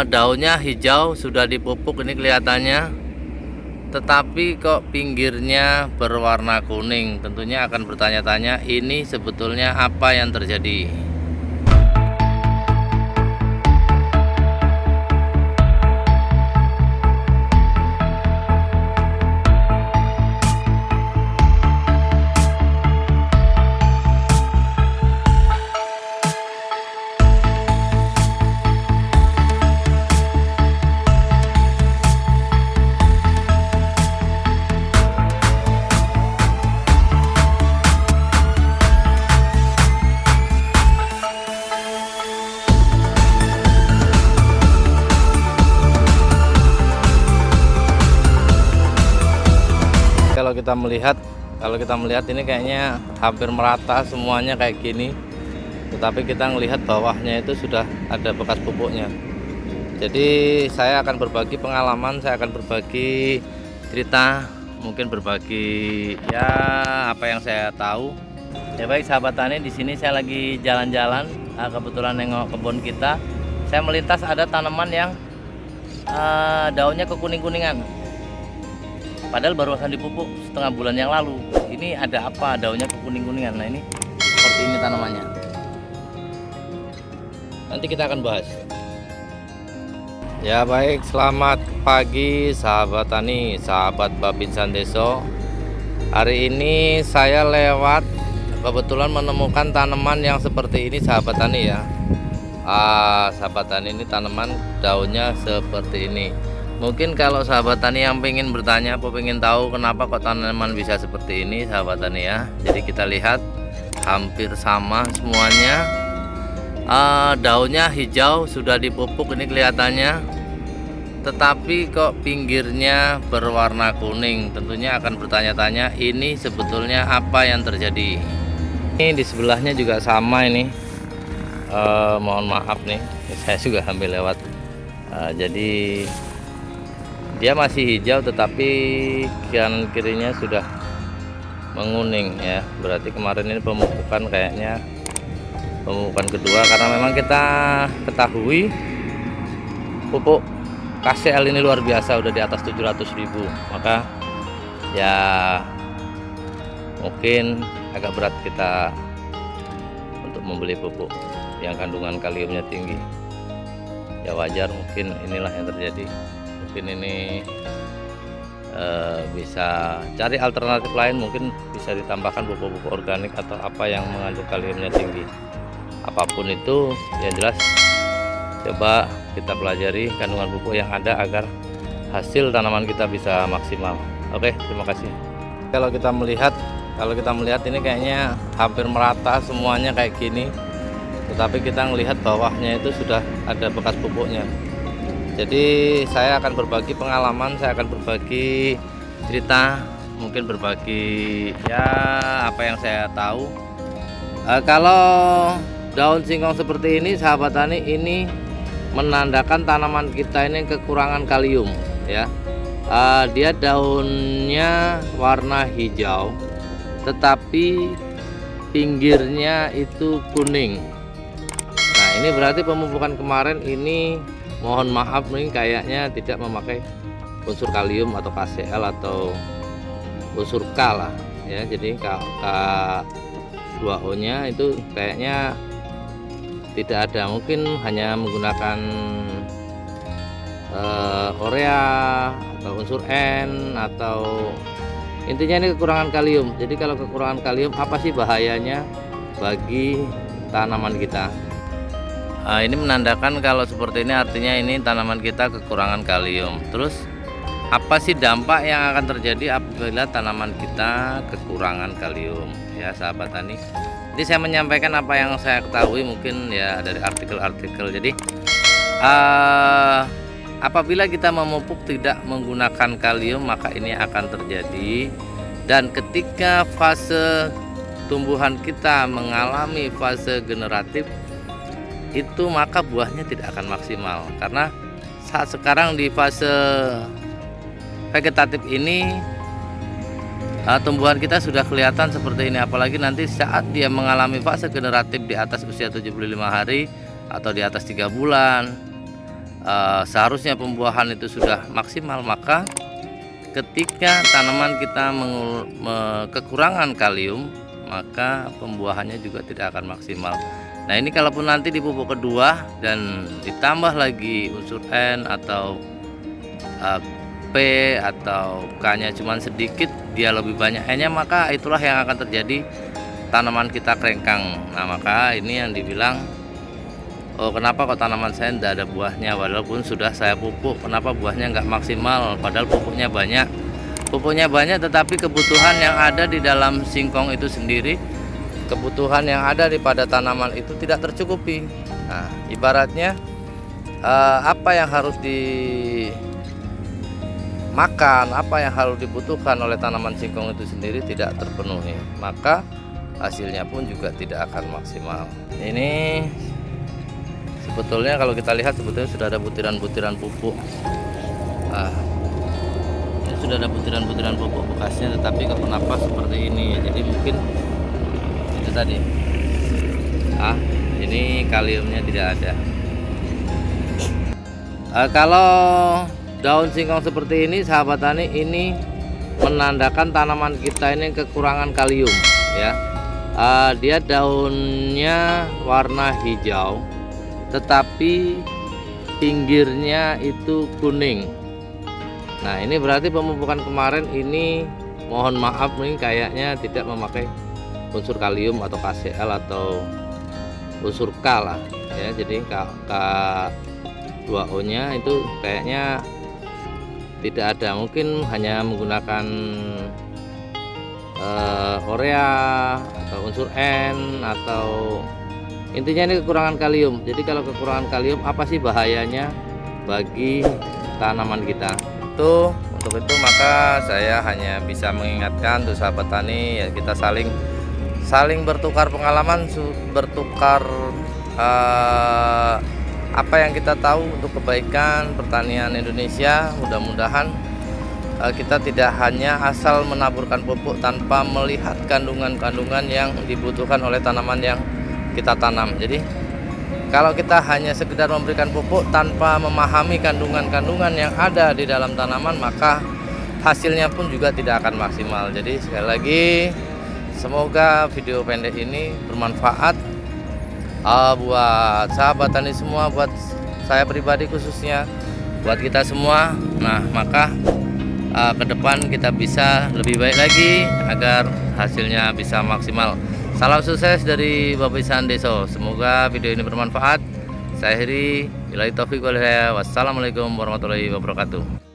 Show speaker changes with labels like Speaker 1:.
Speaker 1: Daunnya hijau, sudah dipupuk ini kelihatannya, tetapi kok pinggirnya berwarna kuning. Tentunya akan bertanya-tanya, ini sebetulnya apa yang terjadi? Kalau kita melihat ini kayaknya hampir merata semuanya kayak gini, tetapi kita melihat bawahnya itu sudah ada bekas pupuknya. Jadi saya akan berbagi pengalaman, saya akan berbagi cerita, mungkin berbagi ya apa yang saya tahu. Ya baik sahabat tani, di sini saya lagi jalan-jalan, kebetulan nengok kebun kita. Saya melintas ada tanaman yang daunnya kekuning-kuningan. Padahal baru akan dipupuk setengah bulan yang lalu. Ini ada apa daunnya kekuning-kuningan? Nah ini seperti ini tanamannya. Nanti kita akan bahas. Ya baik, selamat pagi sahabat tani, sahabat Babinsan Deso. Hari ini saya lewat, kebetulan menemukan tanaman yang seperti ini sahabat tani ya. Sahabat tani, ini tanaman daunnya seperti ini. Mungkin kalau sahabat tani yang pengen bertanya, pengen tahu kenapa kok tanaman bisa seperti ini sahabat tani ya. Jadi kita lihat hampir sama semuanya. Daunnya hijau, sudah dipupuk ini kelihatannya, tetapi kok pinggirnya berwarna kuning. Tentunya akan bertanya-tanya, ini sebetulnya apa yang terjadi? Ini di sebelahnya juga sama ini. Mohon maaf nih, saya juga ambil lewat. Jadi dia masih hijau, tetapi kanan kirinya sudah menguning ya. Berarti kemarin ini pemupukan, kayaknya pemupukan kedua, karena memang kita ketahui pupuk KCL ini luar biasa, udah di atas 700.000. Maka ya mungkin agak berat kita untuk membeli pupuk yang kandungan kaliumnya tinggi. Ya wajar, mungkin inilah yang terjadi. Mungkin ini bisa cari alternatif lain, mungkin bisa ditambahkan pupuk-pupuk organik atau apa yang mengandung kaliumnya tinggi. Apapun itu, yang jelas coba kita pelajari kandungan pupuk yang ada agar hasil tanaman kita bisa maksimal. Oke, terima kasih. Kalau kita melihat ini kayaknya hampir merata semuanya kayak gini, tetapi kita melihat bawahnya itu sudah ada bekas pupuknya. Jadi saya akan berbagi pengalaman, saya akan berbagi cerita, mungkin berbagi ya apa yang saya tahu. Kalau daun singkong seperti ini sahabat tani, ini menandakan tanaman kita ini kekurangan kalium ya. Dia daunnya warna hijau, tetapi pinggirnya itu kuning. Nah ini berarti pemupukan kemarin ini, mohon maaf nih, kayaknya tidak memakai unsur kalium atau KCL atau unsur K lah ya. Jadi K2O nya itu kayaknya tidak ada, mungkin hanya menggunakan urea atau unsur N, atau intinya ini kekurangan kalium. Jadi kalau kekurangan kalium, apa sih bahayanya bagi tanaman kita? Ini menandakan kalau seperti ini, artinya ini tanaman kita kekurangan kalium. Terus apa sih dampak yang akan terjadi apabila tanaman kita kekurangan kalium ya sahabat tani? Jadi saya menyampaikan apa yang saya ketahui, mungkin ya dari artikel-artikel. Jadi apabila kita memupuk tidak menggunakan kalium, maka ini akan terjadi. Dan ketika fase tumbuhan kita mengalami fase generatif itu, maka buahnya tidak akan maksimal. Karena saat sekarang di fase vegetatif ini, tumbuhan kita sudah kelihatan seperti ini. Apalagi nanti saat dia mengalami fase generatif di atas usia 75 hari atau di atas 3 bulan, seharusnya pembuahan itu sudah maksimal, maka ketika tanaman kita kekurangan kalium, maka pembuahannya juga tidak akan maksimal. Nah, ini kalaupun nanti di pupuk kedua dan ditambah lagi unsur N atau P atau K-nya cuma sedikit, dia lebih banyak N-nya, maka itulah yang akan terjadi, tanaman kita krengkang. Nah, maka ini yang dibilang, oh kenapa kok tanaman saya tidak ada buahnya, walaupun sudah saya pupuk, kenapa buahnya nggak maksimal, padahal pupuknya banyak. Pupuknya banyak tetapi kebutuhan yang ada di dalam singkong itu sendiri, kebutuhan yang ada pada tanaman itu tidak tercukupi. Nah, ibaratnya apa yang harus dimakan, apa yang harus dibutuhkan oleh tanaman singkong itu sendiri tidak terpenuhi, maka hasilnya pun juga tidak akan maksimal. Ini sebetulnya kalau kita lihat sebetulnya sudah ada butiran-butiran pupuk. Nah, ini sudah ada butiran-butiran pupuk bekasnya, tetapi kenapa seperti ini? Jadi mungkin itu tadi. Ini kaliumnya tidak ada. Kalau daun singkong seperti ini, sahabat tani, ini menandakan tanaman kita ini kekurangan kalium, ya. Dia daunnya warna hijau, tetapi pinggirnya itu kuning. Nah, ini berarti pemupukan kemarin ini, mohon maaf nih, kayaknya tidak memakai unsur kalium atau KCl atau unsur K lah, ya. Jadi K2O nya itu kayaknya tidak ada, mungkin hanya menggunakan urea atau unsur N, atau intinya ini kekurangan kalium. Jadi kalau kekurangan kalium, apa sih bahayanya bagi tanaman kita? Untuk itu maka saya hanya bisa mengingatkan untuk sahabat tani, ya, kita saling bertukar pengalaman, bertukar apa yang kita tahu untuk kebaikan pertanian Indonesia. Mudah-mudahan kita tidak hanya asal menaburkan pupuk tanpa melihat kandungan-kandungan yang dibutuhkan oleh tanaman yang kita tanam. Jadi kalau kita hanya sekedar memberikan pupuk tanpa memahami kandungan-kandungan yang ada di dalam tanaman, maka hasilnya pun juga tidak akan maksimal. Jadi sekali lagi, semoga video pendek ini bermanfaat buat sahabat tani semua, buat saya pribadi khususnya, buat kita semua. Nah, maka ke depan kita bisa lebih baik lagi agar hasilnya bisa maksimal. Salam sukses dari Babisan Deso. Semoga video ini bermanfaat. Saya Heri, billahi taufiq wal hidayah. Wassalamualaikum warahmatullahi wabarakatuh.